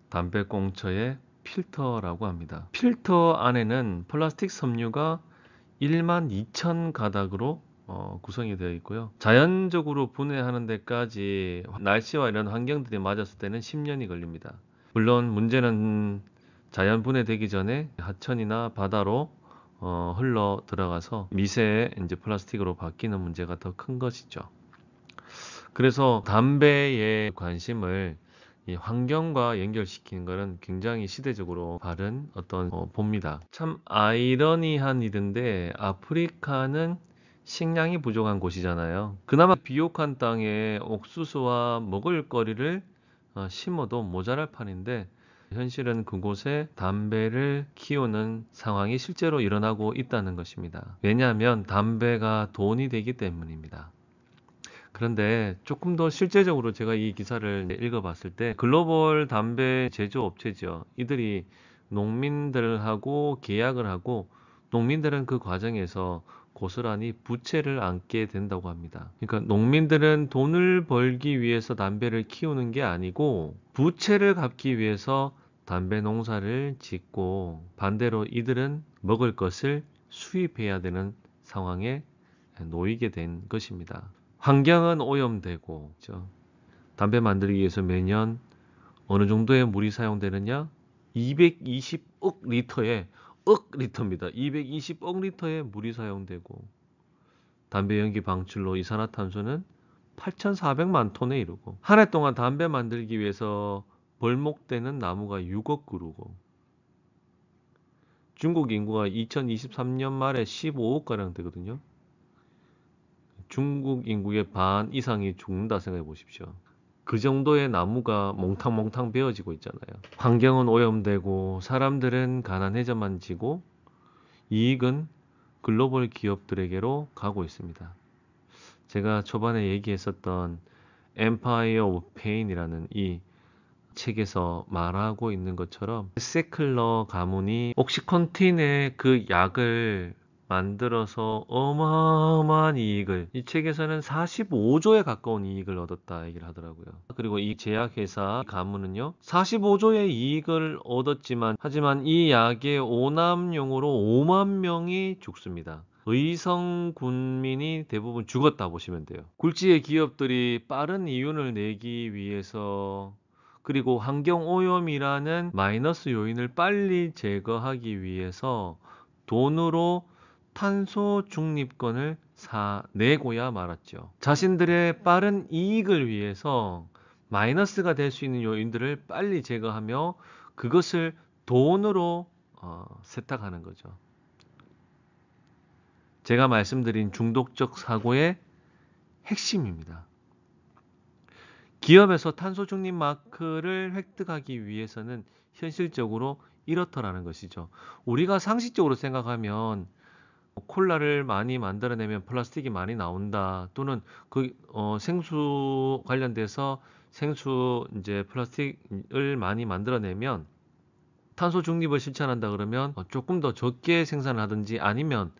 담배꽁초의 필터라고 합니다. 필터 안에는 플라스틱 섬유가 12,000가닥으로 구성이 되어 있고요. 자연적으로 분해하는 데까지 날씨와 이런 환경들이 맞았을 때는 10년이 걸립니다. 물론 문제는 자연 분해되기 전에 하천이나 바다로 흘러 들어가서 미세 이제 플라스틱으로 바뀌는 문제가 더 큰 것이죠. 그래서 담배의 관심을 이 환경과 연결시키는 것은 굉장히 시대적으로 바른 어떤 봅니다. 참 아이러니한 일인데 아프리카는 식량이 부족한 곳이잖아요. 그나마 비옥한 땅에 옥수수와 먹을거리를 심어도 모자랄 판인데 현실은 그곳에 담배를 키우는 상황이 실제로 일어나고 있다는 것입니다. 왜냐하면 담배가 돈이 되기 때문입니다. 그런데 조금 더 실제적으로 제가 이 기사를 읽어봤을 때 글로벌 담배 제조업체죠. 이들이 농민들하고 계약을 하고 농민들은 그 과정에서 고스란히 부채를 안게 된다고 합니다. 그러니까 농민들은 돈을 벌기 위해서 담배를 키우는 게 아니고 부채를 갚기 위해서 담배 농사를 짓고 반대로 이들은 먹을 것을 수입해야 되는 상황에 놓이게 된 것입니다. 환경은 오염되고, 그렇죠? 담배 만들기 위해서 매년 어느 정도의 물이 사용되느냐? 220억 리터의 리터입니다. 220억 리터의 물이 사용되고 담배 연기 방출로 이산화탄소는 8,400만 톤에 이르고 한 해 동안 담배 만들기 위해서 벌목되는 나무가 6억 그루고 중국 인구가 2023년 말에 15억가량 되거든요. 중국 인구의 반 이상이 죽는다 생각해 보십시오. 그 정도의 나무가 몽탕몽탕 베어지고 있잖아요. 환경은 오염되고 사람들은 가난해져만 지고 이익은 글로벌 기업들에게로 가고 있습니다. 제가 초반에 얘기했었던 Empire of Pain이라는 이 책에서 말하고 있는 것처럼 세클러 가문이 옥시컨틴의 그 약을 만들어서 어마어마한 이익을, 이 책에서는 45조에 가까운 이익을 얻었다 얘기를 하더라고요. 그리고 이 제약회사 가문은요 45조의 이익을 얻었지만 하지만 이 약의 오남용으로 5만 명이 죽습니다. 의성 군민이 대부분 죽었다 보시면 돼요. 굴지의 기업들이 빠른 이윤을 내기 위해서 그리고 환경오염이라는 마이너스 요인을 빨리 제거하기 위해서 돈으로 탄소 중립권을 사내고야 말았죠. 자신들의 빠른 이익을 위해서 마이너스가 될 수 있는 요인들을 빨리 제거하며 그것을 돈으로 세탁하는 거죠. 제가 말씀드린 중독적 사고의 핵심입니다. 기업에서 탄소 중립 마크를 획득하기 위해서는 현실적으로 이렇더라는 것이죠. 우리가 상식적으로 생각하면 콜라를 많이 만들어내면 플라스틱이 많이 나온다. 또는 생수 관련돼서 생수 이제 플라스틱을 많이 만들어내면 탄소 중립을 실천한다 그러면 조금 더 적게 생산을 하든지 아니면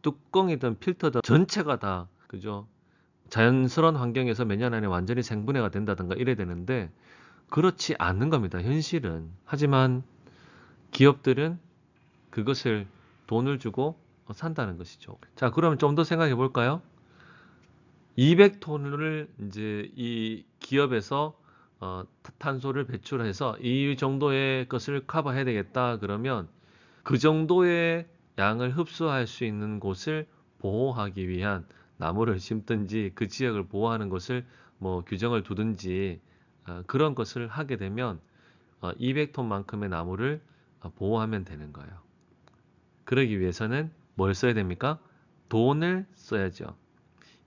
뚜껑이든 필터든 전체가 다 그죠? 자연스러운 환경에서 몇 년 안에 완전히 생분해가 된다든가 이래야 되는데 그렇지 않는 겁니다. 현실은. 하지만 기업들은 그것을 돈을 주고 산다는 것이죠. 자, 그러면 좀 더 생각해 볼까요? 200톤을 이제 이 기업에서 탄소를 배출해서 이 정도의 것을 커버해야 되겠다 그러면 그 정도의 양을 흡수할 수 있는 곳을 보호하기 위한 나무를 심든지 그 지역을 보호하는 것을 뭐 규정을 두든지 그런 것을 하게 되면 200톤만큼의 나무를 보호하면 되는 거예요. 그러기 위해서는 뭘 써야 됩니까? 돈을 써야죠.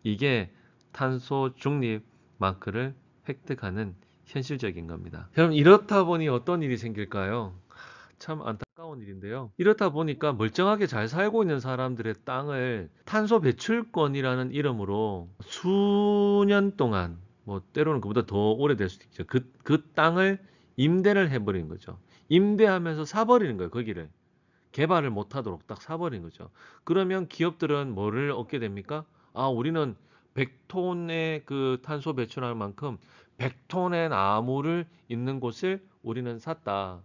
이게 탄소 중립 마크를 획득하는 현실적인 겁니다. 그럼 이렇다 보니 어떤 일이 생길까요? 참 안타까운 일인데요. 이렇다 보니까 멀쩡하게 잘 살고 있는 사람들의 땅을 탄소 배출권이라는 이름으로 수년 동안, 뭐 때로는 그보다 더 오래될 수도 있죠. 그 땅을 임대를 해버리는 거죠. 임대하면서 사버리는 거예요. 거기를. 개발을 못하도록 딱 사버린 거죠. 그러면 기업들은 뭐를 얻게 됩니까? 우리는 100톤의 그 탄소 배출할 만큼 100톤의 나무를 있는 곳을 우리는 샀다.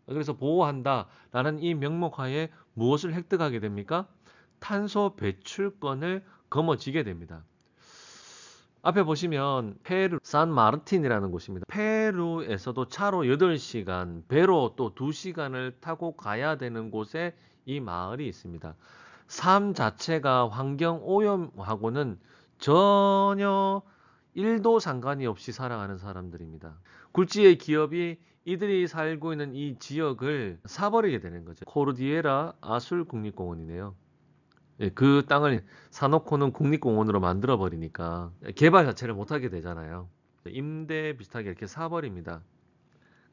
그래서 보호한다라는 이 명목하에 무엇을 획득하게 됩니까? 탄소 배출권을 거머쥐게 됩니다. 앞에 보시면 페루 산마르틴이라는 곳입니다. 페루에서도 차로 8시간, 배로 또 2시간을 타고 가야 되는 곳에 이 마을이 있습니다. 삶 자체가 환경 오염하고는 전혀 1도 상관이 없이 살아가는 사람들입니다. 굴지의 기업이 이들이 살고 있는 이 지역을 사버리게 되는 거죠. 코르디에라 아술 국립공원이네요. 예, 그 땅을 사놓고는 국립공원으로 만들어 버리니까 개발 자체를 못하게 되잖아요. 임대 비슷하게 이렇게 사버립니다.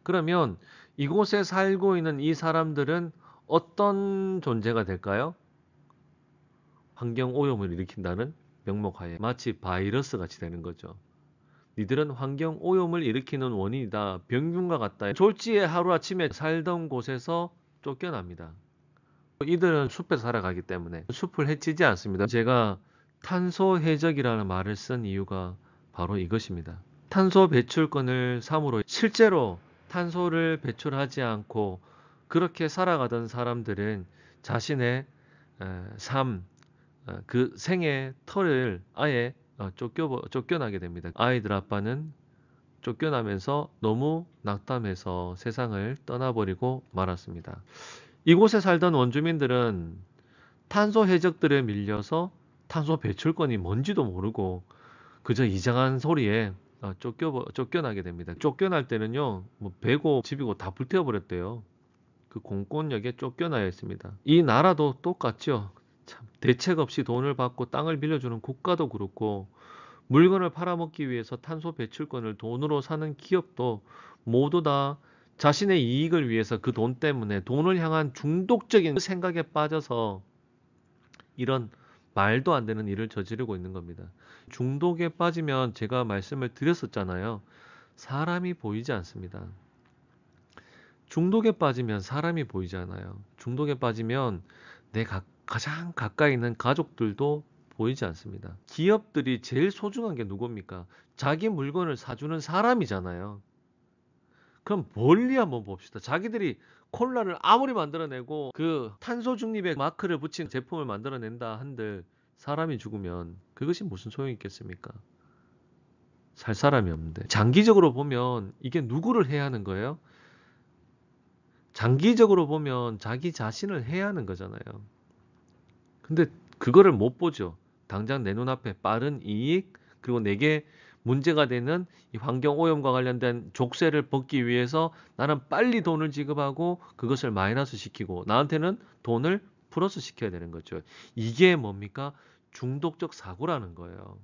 그러면 이곳에 살고 있는 이 사람들은 어떤 존재가 될까요? 환경 오염을 일으킨다는 명목하에 마치 바이러스 같이 되는 거죠. 니들은 환경 오염을 일으키는 원인이다. 병균과 같다. 졸지에 하루아침에 살던 곳에서 쫓겨납니다. 이들은 숲에 살아가기 때문에 숲을 해치지 않습니다. 제가 탄소 해적이라는 말을 쓴 이유가 바로 이것입니다. 탄소 배출권을 삼으로 실제로 탄소를 배출하지 않고 그렇게 살아가던 사람들은 자신의 삶, 그 생의 터를 아예 쫓겨나게 됩니다. 아이들 아빠는 쫓겨나면서 너무 낙담해서 세상을 떠나버리고 말았습니다. 이곳에 살던 원주민들은 탄소 해적들에 밀려서 탄소 배출권이 뭔지도 모르고 그저 이상한 소리에 쫓겨나게 됩니다. 쫓겨날 때는요, 뭐 배고 집이고 다 불태워버렸대요. 그 공권력에 쫓겨나야 했습니다. 이 나라도 똑같죠. 참, 대책 없이 돈을 받고 땅을 빌려주는 국가도 그렇고 물건을 팔아먹기 위해서 탄소 배출권을 돈으로 사는 기업도 모두 다 자신의 이익을 위해서 그 돈 때문에 돈을 향한 중독적인 생각에 빠져서 이런 말도 안 되는 일을 저지르고 있는 겁니다. 중독에 빠지면 제가 말씀을 드렸었잖아요. 사람이 보이지 않습니다. 중독에 빠지면 사람이 보이지 않아요. 중독에 빠지면 내 가장 가까이 있는 가족들도 보이지 않습니다. 기업들이 제일 소중한 게 누굽니까? 자기 물건을 사주는 사람이잖아요. 그럼 멀리 한번 봅시다. 자기들이 콜라를 아무리 만들어내고 그 탄소 중립의 마크를 붙인 제품을 만들어낸다 한들 사람이 죽으면 그것이 무슨 소용이 있겠습니까? 살 사람이 없는데. 장기적으로 보면 이게 누구를 해야 하는 거예요? 장기적으로 보면 자기 자신을 해야 하는 거잖아요. 근데 그거를 못 보죠. 당장 내 눈앞에 빠른 이익, 그리고 내게 문제가 되는 이 환경 오염과 관련된 족쇄를 벗기 위해서 나는 빨리 돈을 지급하고 그것을 마이너스 시키고 나한테는 돈을 플러스 시켜야 되는 거죠. 이게 뭡니까? 중독적 사고라는 거예요.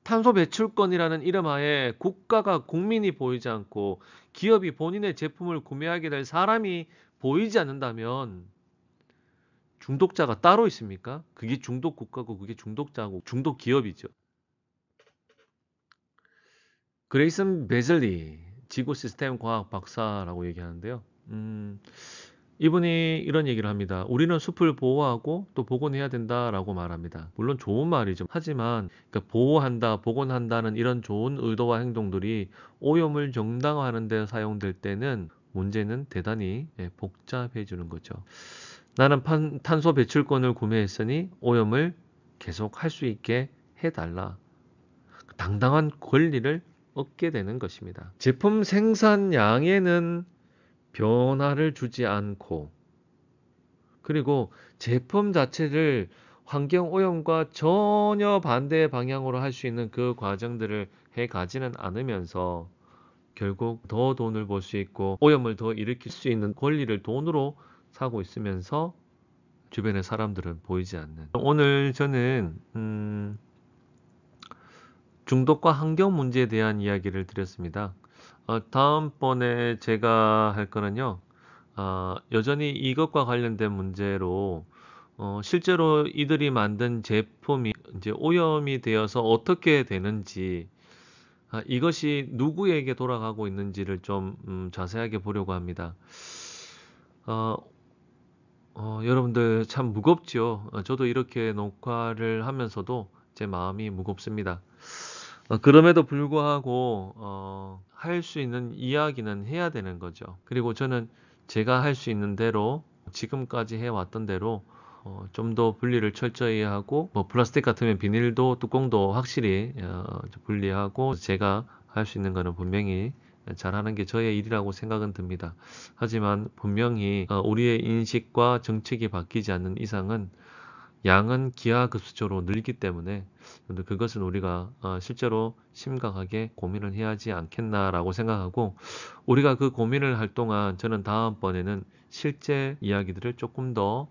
탄소 배출권이라는 이름 하에 국가가 국민이 보이지 않고 기업이 본인의 제품을 구매하게 될 사람이 보이지 않는다면 중독자가 따로 있습니까? 그게 중독 국가고 그게 중독자고 중독 기업이죠. 그레이슨 베즐리 지구 시스템 과학 박사라고 얘기하는데요. 이분이 이런 얘기를 합니다. 우리는 숲을 보호하고 또 복원해야 된다라고 말합니다. 물론 좋은 말이죠. 하지만 그러니까 보호한다, 복원한다는 이런 좋은 의도와 행동들이 오염을 정당화하는 데 사용될 때는 문제는 대단히 복잡해지는 거죠. 나는 탄소 배출권을 구매했으니 오염을 계속 할 수 있게 해달라. 당당한 권리를 얻게 되는 것입니다. 제품 생산량에는 변화를 주지 않고 그리고 제품 자체를 환경 오염과 전혀 반대 방향으로 할 수 있는 그 과정들을 해 가지는 않으면서 결국 더 돈을 벌 수 있고 오염을 더 일으킬 수 있는 권리를 돈으로 사고 있으면서 주변의 사람들은 보이지 않는. 오늘 저는 중독과 환경 문제에 대한 이야기를 드렸습니다. 다음번에 제가 할 거는요. 여전히 이것과 관련된 문제로 실제로 이들이 만든 제품이 이제 오염이 되어서 어떻게 되는지 이것이 누구에게 돌아가고 있는지를 좀 자세하게 보려고 합니다. 어, 여러분들 참 무겁죠. 저도 이렇게 녹화를 하면서도 제 마음이 무겁습니다. 그럼에도 불구하고 할 수 있는 이야기는 해야 되는 거죠. 그리고 저는 제가 할 수 있는 대로 지금까지 해왔던 대로 좀 더 분리를 철저히 하고, 뭐 플라스틱 같으면 비닐도 뚜껑도 확실히 좀 분리하고, 제가 할 수 있는 거는 분명히 잘하는 게 저의 일이라고 생각은 듭니다. 하지만 분명히 우리의 인식과 정책이 바뀌지 않는 이상은 양은 기하급수적으로 늘기 때문에 그것은 우리가 실제로 심각하게 고민을 해야 하지 않겠나라고 생각하고, 우리가 그 고민을 할 동안 저는 다음번에는 실제 이야기들을 조금 더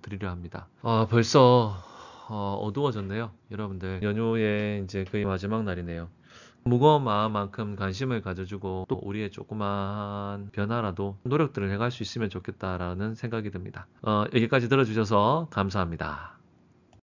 드리려 합니다. 벌써 어두워졌네요. 여러분들 연휴의 이제 거의 마지막 날이네요. 무거운 마음만큼 관심을 가져주고 또 우리의 조그마한 변화라도 노력들을 해갈 수 있으면 좋겠다라는 생각이 듭니다. 여기까지 들어주셔서 감사합니다.